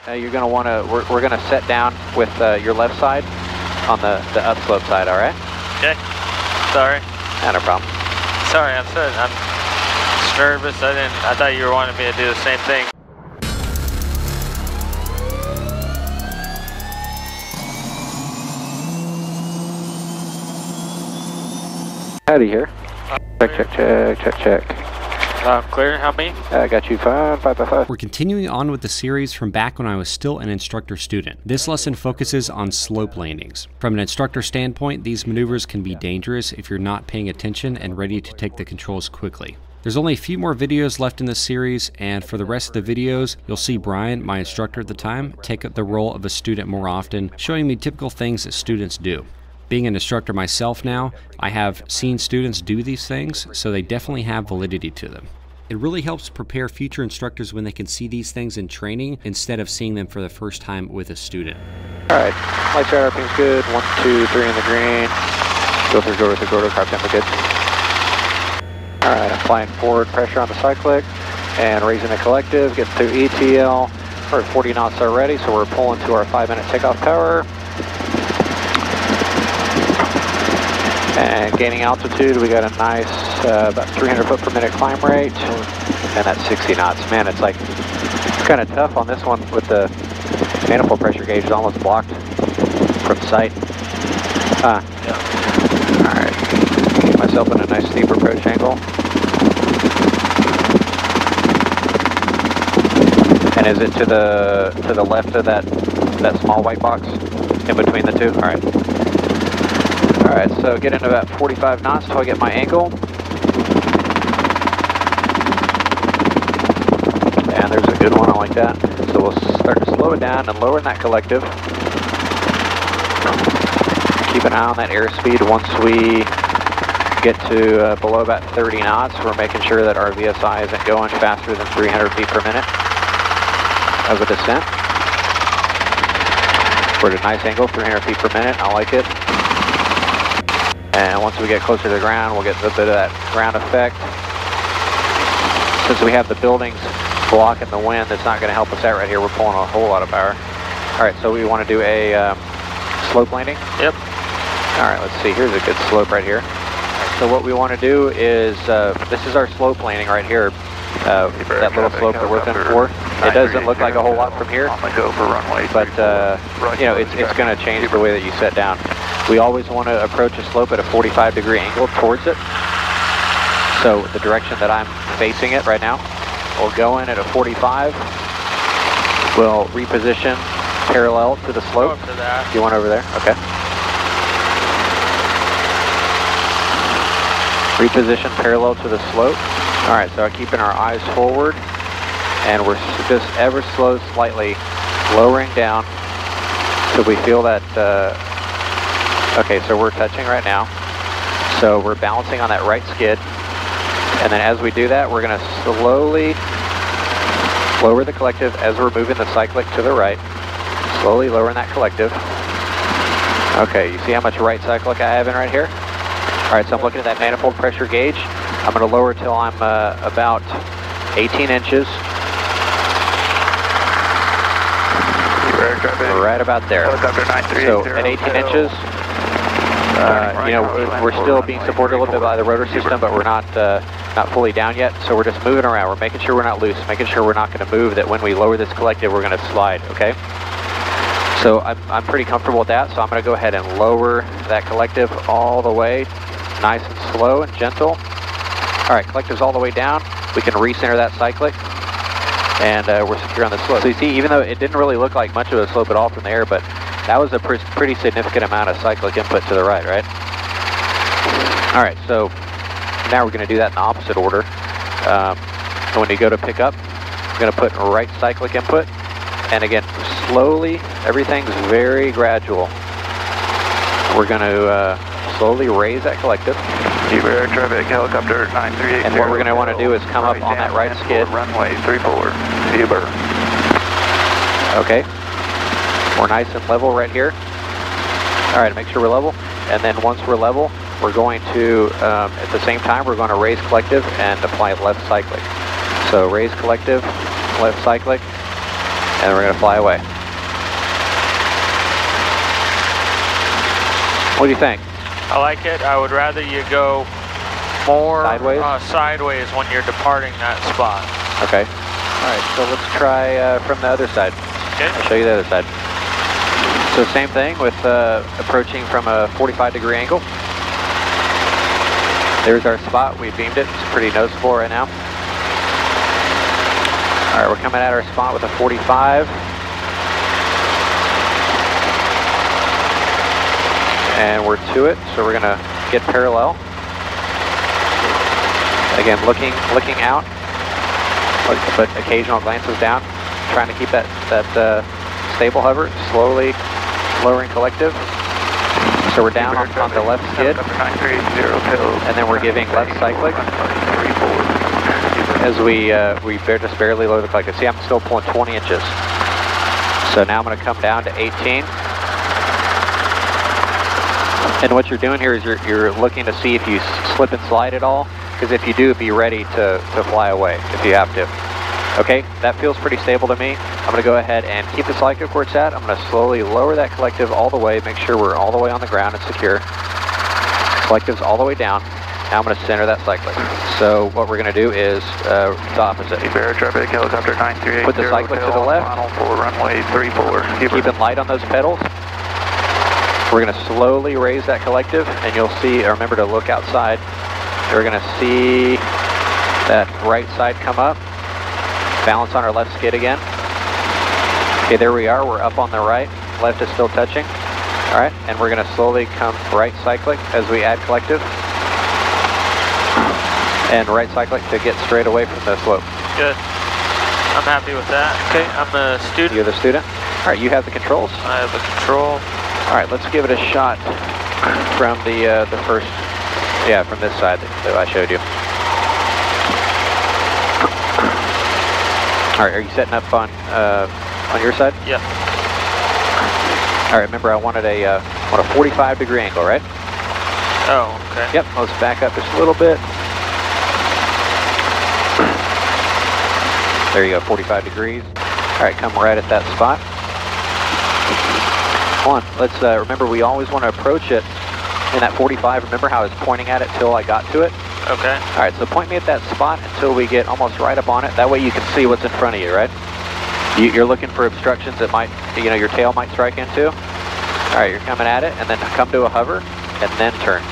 You're going to want to, we're going to set down with your left side on the upslope side, all right? Okay. Sorry. Not a problem. Sorry, I'm just nervous. I thought you were wanting me to do the same thing. Howdy here. Check. Clear, how many? I got you 5. We're continuing on with the series from back when I was still an instructor student. This lesson focuses on slope landings. From an instructor standpoint, these maneuvers can be dangerous if you're not paying attention and ready to take the controls quickly. There's only a few more videos left in this series, and for the rest of the videos, you'll see Brian, my instructor at the time, take up the role of a student more often, showing me typical things that students do. Being an instructor myself now, I have seen students do these things, so they definitely have validity to them. It really helps prepare future instructors when they can see these things in training instead of seeing them for the first time with a student. Alright, lights are everything's good. 1, 2, 3 in the green. Go through, carb temper good. Alright, applying forward pressure on the cyclic and raising the collective. Get to ETL. We're at 40 knots already, so we're pulling to our 5-minute takeoff power. And gaining altitude, we got a nice about 300 foot per minute climb rate, and that's 60 knots. Man, it's like kind of tough on this one with the manifold pressure gauge almost blocked from sight. Yeah. All right, get myself in a nice steep approach angle. And is it to the left of that small white box in between the two? All right. Alright, so get into about 45 knots until I get my angle. And there's a good one, I like that. So we'll start to slow it down and lower that collective. Keep an eye on that airspeed. Once we get to below about 30 knots, we're making sure that our VSI isn't going faster than 300 feet per minute of a descent. We're at a nice angle, 300 feet per minute, I like it. And once we get closer to the ground, we'll get a bit of that ground effect. Since we have the buildings blocking the wind, that's not going to help us out right here. We're pulling a whole lot of power. All right, so we want to do a slope landing? Yep. All right, let's see. Here's a good slope right here. Right, so what we want to do is, this is our slope landing right here. That little slope that we're looking for. It doesn't look like a whole lot from here, but you know, it's going to change the way that you set down. We always want to approach a slope at a 45-degree angle towards it. So the direction that I'm facing it right now, we'll go in at a 45. We'll reposition parallel to the slope. Go up to that. You want over there? Okay. Reposition parallel to the slope. All right, so keeping our eyes forward, and we're just ever slightly lowering down till we feel that. Okay, so we're touching right now. So we're balancing on that right skid. And then as we do that, we're going to slowly lower the collective as we're moving the cyclic to the right. Slowly lowering that collective. Okay, you see how much right cyclic I have in right here? All right, so I'm looking at that manifold pressure gauge. I'm going to lower till I'm about 18 inches. Right about there. So at 18 inches, you know, we're still being supported a little bit by the rotor system, but we're not fully down yet. So we're just moving around. We're making sure we're not loose, making sure we're not going to move, that when we lower this collective, we're going to slide, okay? So I'm pretty comfortable with that, so I'm going to go ahead and lower that collective all the way, nice and slow and gentle. All right, collective's all the way down. We can recenter that cyclic, and we're secure on the slope. So you see, even though it didn't really look like much of a slope at all from there, but that was a pretty significant amount of cyclic input to the right, right? All right, so now we're going to do that in the opposite order. When you go to pick up, we're going to put right cyclic input. And again, slowly, everything's very gradual. We're going to slowly raise that collective. Air traffic, helicopter 9380. And what we're going to want to do is come up on that right skid. Runway 34, Uber. Okay. We're nice and level right here. All right, make sure we're level. And then once we're level, we're going to, at the same time, we're going to raise collective and apply left cyclic. So raise collective, left cyclic. And we're going to fly away. What do you think? I like it. I would rather you go more sideways when you're departing that spot. Okay. All right, so let's try from the other side. Okay. I'll show you the other side. So same thing with approaching from a 45-degree angle. There's our spot. We beamed it. It's pretty noticeable right now. All right, we're coming at our spot with a 45. And we're to it, so we're gonna get parallel. Again, looking out, but occasional glances down, trying to keep that stable hover, slowly lowering collective. So we're down on the left skid, and then we're giving left cyclic as we just barely lower the collective. See, I'm still pulling 20 inches. So now I'm going to come down to 18. And what you're doing here is you're looking to see if you slip and slide at all, because if you do, be ready to fly away if you have to. Okay, that feels pretty stable to me. I'm going to go ahead and keep the cyclic where it's at. I'm going to slowly lower that collective all the way, make sure we're all the way on the ground and secure. Collective's all the way down. Now I'm going to center that cyclic. So what we're going to do is the opposite. Traffic, helicopter 938. Put the cyclic to the left. Final for runway 34. Keeping light on those pedals. We're going to slowly raise that collective, and you'll see, remember to look outside. We're going to see that right side come up. Balance on our left skid again. Okay, there we are. We're up on the right. Left is still touching. All right, and we're going to slowly come right cyclic as we add collective. And right cyclic to get straight away from the slope. Good. I'm happy with that. Okay, I'm the student. You're the student? All right, you have the controls? I have the control. All right, let's give it a shot from the first, from this side that I showed you. All right, are you setting up on your side? Yeah. All right, remember I wanted a 45-degree angle, right? Oh, okay. Yep, let's back up just a little bit. There you go, 45 degrees. All right, come right at that spot. Come on, let's remember we always want to approach it in that 45. Remember how I was pointing at it till I got to it? Okay. All right, so point me at that spot until we get almost right up on it. That way you can see what's in front of you, right? You're looking for obstructions that might, your tail might strike into. All right, you're coming at it, and then come to a hover, and then turn.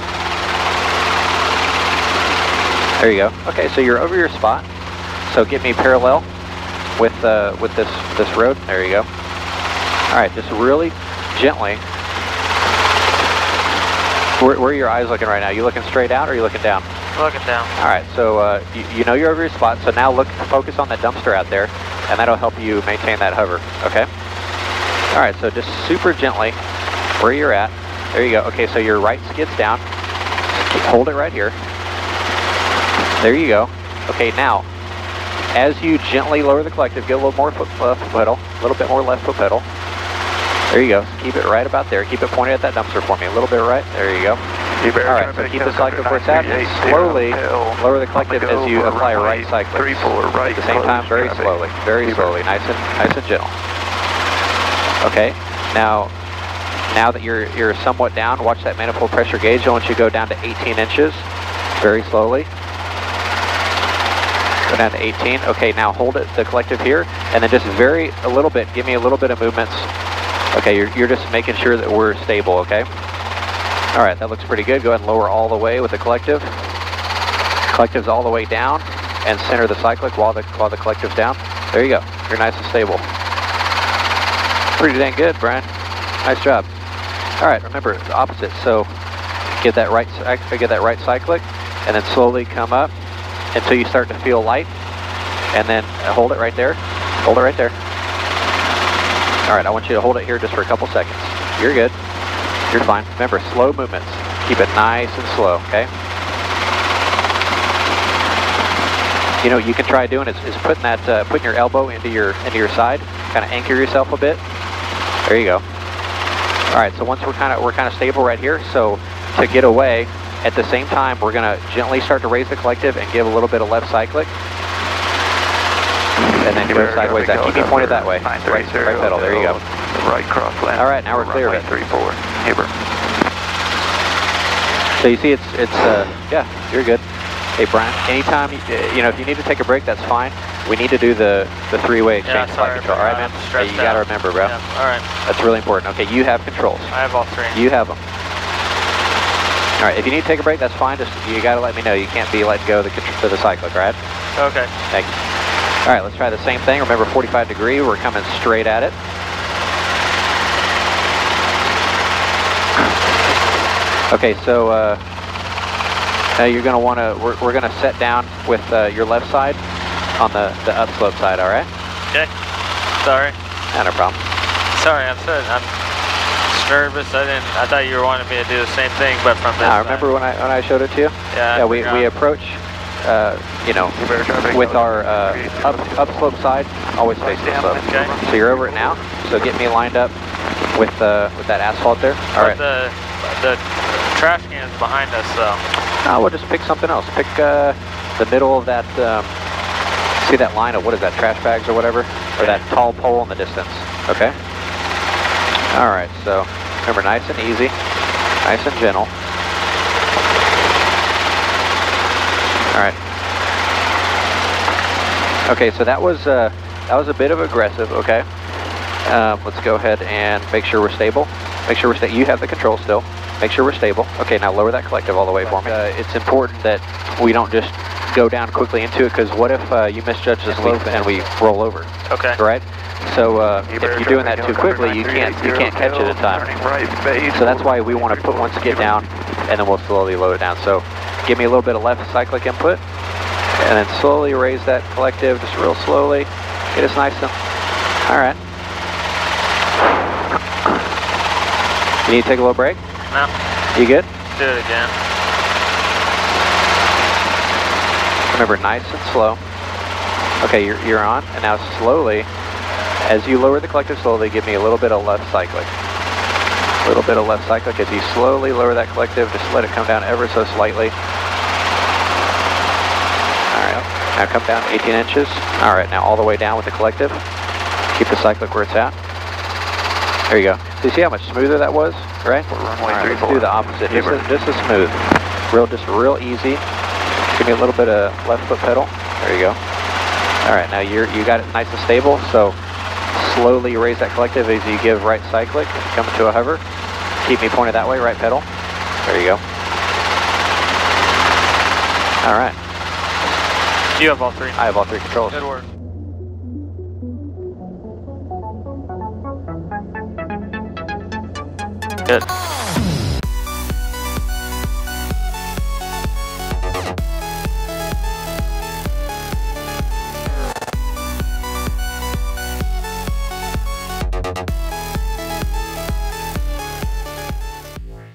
There you go. Okay, so you're over your spot. So get me parallel with this road. There you go. All right, just really gently. Where are your eyes looking right now? You looking straight out or are you looking down? Looking down. All right, so you know you're over your spot, so now focus on that dumpster out there, and that'll help you maintain that hover, okay? All right, so just super gently, where you're at, there you go. Okay, so your right skid's down, hold it right here. There you go. Okay, now, as you gently lower the collective, get a little more foot pedal, a little bit more left foot pedal. There you go. Keep it right about there. Keep it pointed at that dumpster for me. A little bit right. There you go. All right, so keep the cyclic where it's at, and slowly lower the collective as you apply right cyclic. At the same time, very slowly, nice and gentle. Okay, now that you're somewhat down, watch that manifold pressure gauge. I want you to go down to 18 inches, very slowly. Go down to 18. Okay, now hold it, the collective here, and then just a little bit, give me a little bit of movements. Okay, you're just making sure that we're stable, okay? All right, that looks pretty good. Go ahead and lower all the way with the collective. Collective's all the way down, and center the cyclic while the collective's down. There you go. You're nice and stable. Pretty dang good, Brian. Nice job. All right, remember the opposite. So get that right cyclic, and then slowly come up until you start to feel light, and then hold it right there. Hold it right there. All right, I want you to hold it here just for a couple seconds. You're good. You're fine. Remember, slow movements. Keep it nice and slow, okay? You know, you can try doing is putting that putting your elbow into your side, kind of anchor yourself a bit. There you go. All right, so once we're kind of stable right here, so to get away, at the same time, we're gonna gently start to raise the collective and give a little bit of left cyclic and then go sideways out. Keep me pointed that way. Right pedal, there you go. Right cross land. All right, now we're clear of it. 34, Haber. So you see, yeah, you're good. Hey Brian, anytime, you know, if you need to take a break, that's fine. We need to do the three-way exchange flight control. All right, man? Hey, you got to remember, bro. Yeah, all right. That's really important. Okay, you have controls. I have all three. You have them. All right, if you need to take a break, that's fine. Just, you got to let me know. You can't be letting go of the cyclic, all right? Okay. Thank you. All right, let's try the same thing. Remember, 45 degree. We're coming straight at it. Okay, so you're going to want to, we're going to set down with your left side on the upslope side, all right? Okay. Sorry. No problem. Sorry, I'm nervous. I thought you were wanting me to do the same thing, but from this side. Remember when I showed it to you? Yeah. Yeah, we approach, you know, with our upslope side, always face the slope. Okay. So you're over it now. So get me lined up with that asphalt there. All right. The trash can's behind us, so. No, we'll just pick something else. Pick the middle of that. See that line of, what is that, trash bags or whatever, or that tall pole in the distance. Okay. All right. So remember, nice and easy, nice and gentle. All right. Okay, so that was a bit of aggressive. Okay. Let's go ahead and make sure we're stable. Make sure we're you have the control still. Make sure we're stable. Okay, now lower that collective all the way for me. It's important that we don't just go down quickly into it, because what if you misjudge the slope and we roll over? Okay. Right. So if you're doing that too quickly, you can't catch it in time. So that's why we want to put one skid down, and then we'll slowly lower it down. So give me a little bit of left cyclic input, and then slowly raise that collective, just real slowly. Get us nice and, all right. You need to take a little break? No. You good? Do it again. Remember, nice and slow. Okay, you're on, and now slowly, as you lower the collective slowly, give me a little bit of left cyclic. A little bit of left cyclic. As you slowly lower that collective, just let it come down ever so slightly. All right, now come down 18 inches. All right, now all the way down with the collective. Keep the cyclic where it's at. There you go. So you see how much smoother that was, right? All right, let's do the opposite. Just as smooth. Just real easy. Give me a little bit of left foot pedal. There you go. All right, now you got it nice and stable. So slowly raise that collective as you give right cyclic. Come into a hover. Keep me pointed that way, right pedal. There you go. All right. You have all three. I have all three controls. Good work. Good.